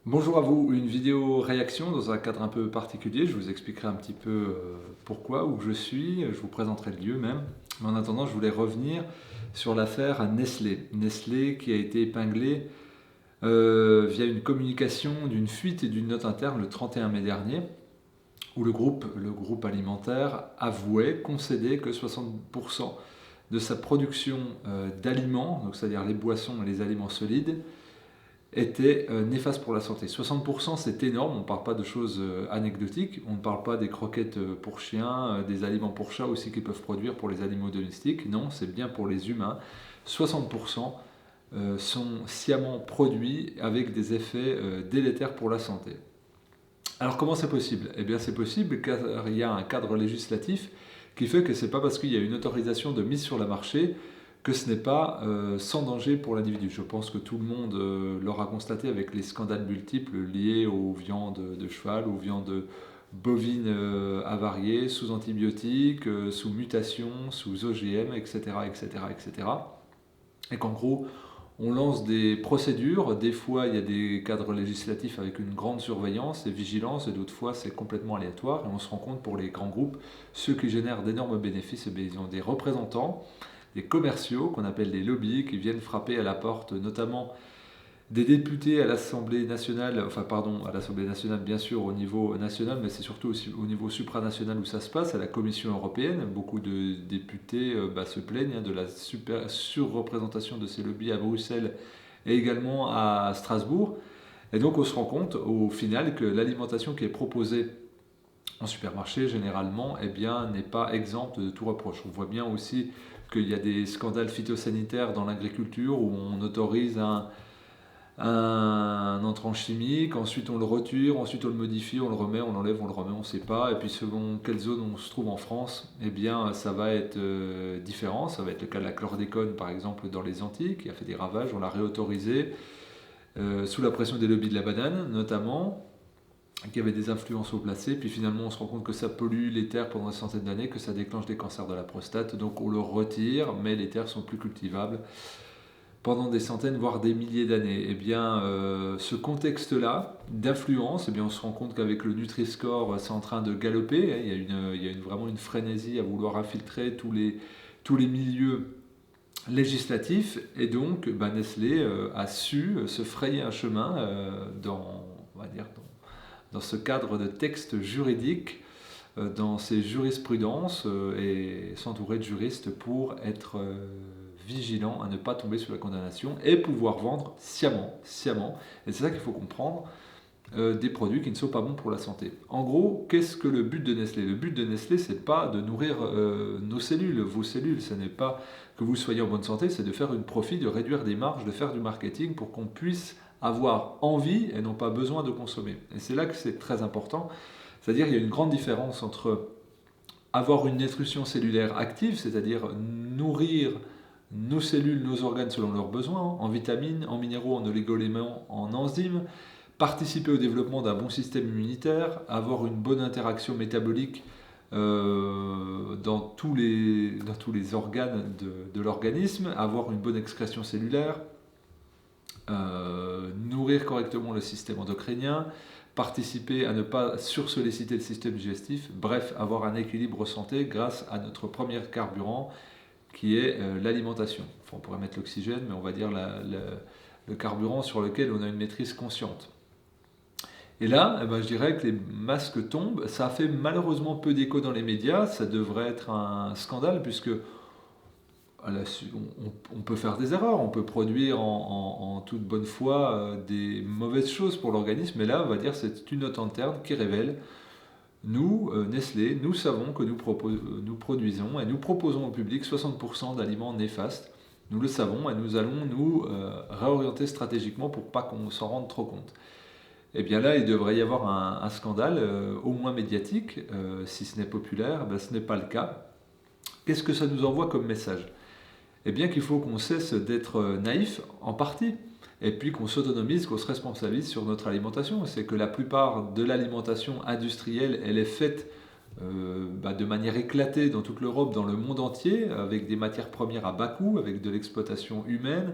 Bonjour à vous, une vidéo réaction dans un cadre un peu particulier. Je vous expliquerai un petit peu pourquoi, où je suis, je vous présenterai le lieu même. Mais en attendant, je voulais revenir sur l'affaire Nestlé. Nestlé qui a été épinglé via une communication d'une fuite et d'une note interne le 31 mai dernier, où le groupe alimentaire avouait, concédait que 60% de sa production d'aliments, donc c'est-à-dire les boissons et les aliments solides, était néfaste pour la santé. 60% c'est énorme, on ne parle pas de choses anecdotiques, on ne parle pas des croquettes pour chiens, des aliments pour chats aussi qu'ils peuvent produire pour les animaux domestiques, non, c'est bien pour les humains. 60% sont sciemment produits avec des effets délétères pour la santé. Alors comment c'est possible? Eh bien c'est possible car il y a un cadre législatif qui fait que ce n'est pas parce qu'il y a une autorisation de mise sur le marché que ce n'est pas sans danger pour l'individu. Je pense que tout le monde l'aura constaté avec les scandales multiples liés aux viandes de cheval, aux viandes bovines avariées, sous antibiotiques, sous mutations, sous OGM, etc., etc., etc. Et qu'en gros, on lance des procédures, des fois il y a des cadres législatifs avec une grande surveillance et vigilance, et d'autres fois c'est complètement aléatoire, et on se rend compte pour les grands groupes, ceux qui génèrent d'énormes bénéfices, ils ont des représentants, des commerciaux qu'on appelle des lobbies, qui viennent frapper à la porte notamment des députés à l'Assemblée nationale, enfin pardon, à l'Assemblée nationale bien sûr au niveau national, mais c'est surtout aussi au niveau supranational où ça se passe, à la Commission européenne. Beaucoup de députés se plaignent de la surreprésentation de ces lobbies à Bruxelles et également à Strasbourg. Et donc on se rend compte au final que l'alimentation qui est proposée en supermarché généralement n'est pas exempte de tout reproche. On voit bien aussi qu'il y a des scandales phytosanitaires dans l'agriculture où on autorise un entrant chimique, ensuite on le retire, ensuite on le modifie, on le remet, on l'enlève, on le remet, on ne sait pas. Et puis selon quelle zone on se trouve en France, ça va être différent. Ça va être le cas de la chlordécone par exemple dans les Antilles, qui a fait des ravages, on l'a réautorisé sous la pression des lobbies de la banane notamment, qui avait des influences haut placées. Puis finalement on se rend compte que ça pollue les terres pendant des centaines d'années, que ça déclenche des cancers de la prostate. Donc on le retire, mais les terres sont plus cultivables pendant des centaines, voire des milliers d'années. Ce contexte-là d'influence, on se rend compte qu'avec le Nutri-Score, c'est en train de galoper. Il y a vraiment une frénésie à vouloir infiltrer tous les milieux législatifs. Et donc, Nestlé a su se frayer un chemin dans ce cadre de textes juridiques, dans ses jurisprudences, et s'entourer de juristes pour être vigilant à ne pas tomber sous la condamnation et pouvoir vendre sciemment, et c'est ça qu'il faut comprendre, des produits qui ne sont pas bons pour la santé. En gros, qu'est-ce que le but de Nestlé? Le but de Nestlé, c'est pas de nourrir nos cellules, vos cellules, ce n'est pas que vous soyez en bonne santé, c'est de faire une profit, de réduire des marges, de faire du marketing pour qu'on puisse avoir envie et non pas besoin de consommer. Et c'est là que c'est très important, c'est-à-dire qu'il y a une grande différence entre avoir une nutrition cellulaire active, c'est-à-dire nourrir nos cellules, nos organes selon leurs besoins, en vitamines, en minéraux, en oligoéléments, en enzymes, participer au développement d'un bon système immunitaire, avoir une bonne interaction métabolique dans tous les organes de l'organisme, avoir une bonne excrétion cellulaire, nourrir correctement le système endocrinien, participer à ne pas sursolliciter le système digestif, bref, avoir un équilibre santé grâce à notre premier carburant qui est l'alimentation. Enfin, on pourrait mettre l'oxygène, mais on va dire le carburant sur lequel on a une maîtrise consciente. Et là, je dirais que les masques tombent. Ça a fait malheureusement peu d'écho dans les médias. Ça devrait être un scandale puisque on peut faire des erreurs, on peut produire en toute bonne foi des mauvaises choses pour l'organisme. Mais là, on va dire c'est une note interne qui révèle nous, Nestlé, nous savons que nous produisons et nous proposons au public 60% d'aliments néfastes. Nous le savons et nous allons nous réorienter stratégiquement pour pas qu'on s'en rende trop compte. Et bien là, il devrait y avoir un scandale, au moins médiatique, si ce n'est populaire, ce n'est pas le cas. Qu'est-ce que ça nous envoie comme message? Eh bien qu'il faut qu'on cesse d'être naïf en partie, et puis qu'on s'autonomise, qu'on se responsabilise sur notre alimentation. C'est que la plupart de l'alimentation industrielle, elle est faite de manière éclatée dans toute l'Europe, dans le monde entier, avec des matières premières à bas coût, avec de l'exploitation humaine,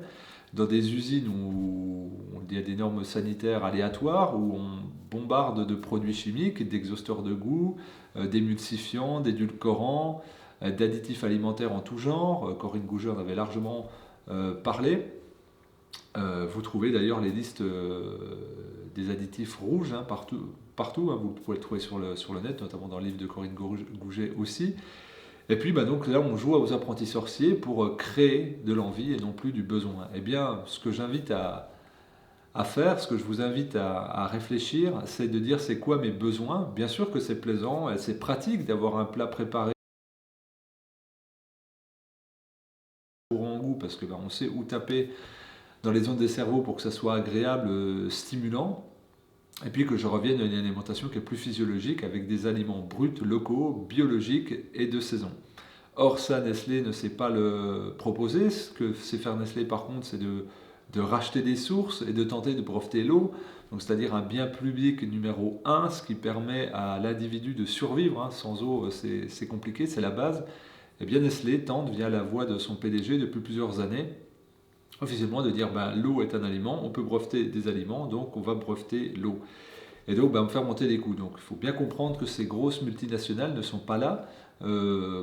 dans des usines où il y a des normes sanitaires aléatoires, où on bombarde de produits chimiques, d'exhausteurs de goût, d'émulsifiants, d'édulcorants, d'additifs alimentaires en tout genre. Corinne Gouget en avait largement parlé. Vous trouvez d'ailleurs les listes des additifs rouges partout, hein, vous pouvez le trouver sur le net, notamment dans le livre de Corinne Gouget aussi. Et puis donc là, on joue aux apprentis sorciers pour créer de l'envie et non plus du besoin. Eh bien, ce que j'invite à faire, ce que je vous invite à réfléchir, c'est de dire c'est quoi mes besoins. Bien sûr que c'est plaisant et c'est pratique d'avoir un plat préparé pour un goût, parce que on sait où taper dans les zones des cerveaux pour que ça soit agréable, stimulant. Et puis que je revienne à une alimentation qui est plus physiologique, avec des aliments bruts, locaux, biologiques et de saison. Or ça, Nestlé ne sait pas le proposer. Ce que sait faire Nestlé par contre, c'est de racheter des sources et de tenter de breveter l'eau, donc c'est-à-dire un bien public numéro 1, ce qui permet à l'individu de survivre, hein. Sans eau, c'est compliqué, c'est la base. Et bien Nestlé tente, via la voix de son PDG depuis plusieurs années, officiellement de dire l'eau est un aliment, on peut breveter des aliments, donc on va breveter l'eau. Et donc me faire monter les coûts. Donc il faut bien comprendre que ces grosses multinationales ne sont pas là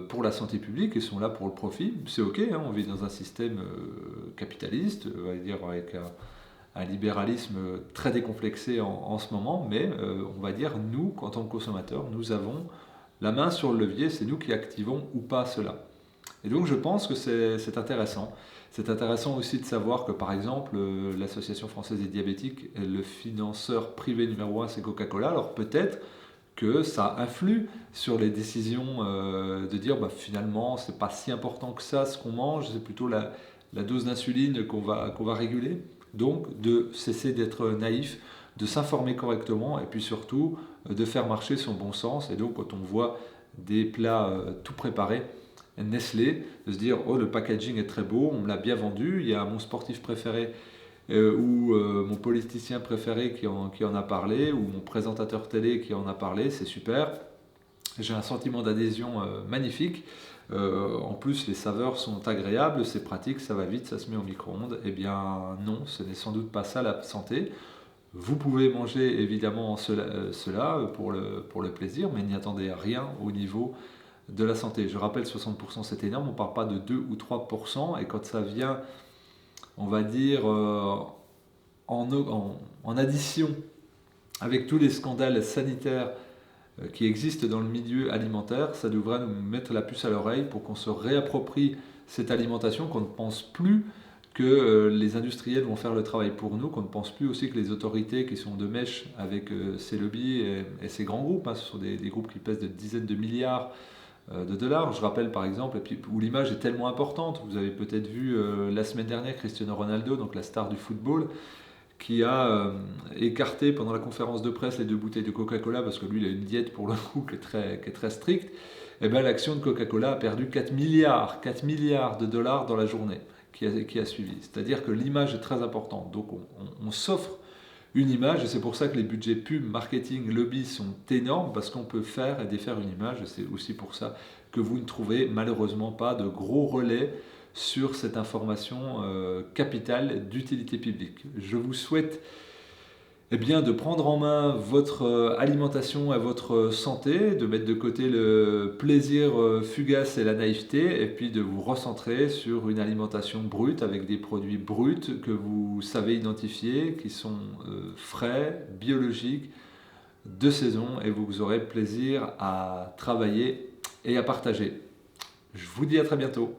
pour la santé publique, elles sont là pour le profit. C'est ok, hein, on vit dans un système capitaliste, on va dire avec un libéralisme très décomplexé en ce moment, mais on va dire nous, en tant que consommateurs, nous avons la main sur le levier, c'est nous qui activons ou pas cela. Et donc je pense que c'est intéressant. C'est intéressant aussi de savoir que par exemple l'Association française des diabétiques, le financeur privé numéro 1 c'est Coca-Cola. Alors peut-être que ça influe sur les décisions de dire finalement c'est pas si important que ça ce qu'on mange, c'est plutôt la dose d'insuline qu'on va réguler. Donc de cesser d'être naïf, de s'informer correctement et puis surtout de faire marcher son bon sens. Et donc quand on voit des plats tout préparés, Nestlé, de se dire oh le packaging est très beau, on me l'a bien vendu, il y a mon sportif préféré ou mon politicien préféré qui en a parlé, ou mon présentateur télé qui en a parlé, c'est super. J'ai un sentiment d'adhésion magnifique. En plus, les saveurs sont agréables, c'est pratique, ça va vite, ça se met au micro-ondes. Eh bien non, ce n'est sans doute pas ça la santé. Vous pouvez manger évidemment cela pour le plaisir, mais n'y attendez rien au niveau de la santé. Je rappelle, 60% c'est énorme, on ne parle pas de 2 ou 3%, et quand ça vient, on va dire, en addition avec tous les scandales sanitaires qui existent dans le milieu alimentaire, ça devrait nous mettre la puce à l'oreille pour qu'on se réapproprie cette alimentation, qu'on ne pense plus que les industriels vont faire le travail pour nous, qu'on ne pense plus aussi que les autorités qui sont de mèche avec ces lobbies et ces grands groupes, hein, ce sont des groupes qui pèsent de dizaines de milliards de dollars. Je rappelle par exemple, où l'image est tellement importante, vous avez peut-être vu la semaine dernière Cristiano Ronaldo, donc la star du football, qui a écarté pendant la conférence de presse les 2 bouteilles de Coca-Cola parce que lui il a une diète pour le coup qui est très stricte. Et bien l'action de Coca-Cola a perdu 4 milliards de dollars dans la journée qui a suivi. C'est-à-dire que l'image est très importante. Donc on s'offre une image, et c'est pour ça que les budgets pub, marketing, lobby sont énormes, parce qu'on peut faire et défaire une image, et c'est aussi pour ça que vous ne trouvez malheureusement pas de gros relais sur cette information capitale d'utilité publique. Je vous souhaite de prendre en main votre alimentation et votre santé, de mettre de côté le plaisir fugace et la naïveté, et puis de vous recentrer sur une alimentation brute avec des produits bruts que vous savez identifier, qui sont frais, biologiques, de saison, et vous aurez plaisir à travailler et à partager. Je vous dis à très bientôt.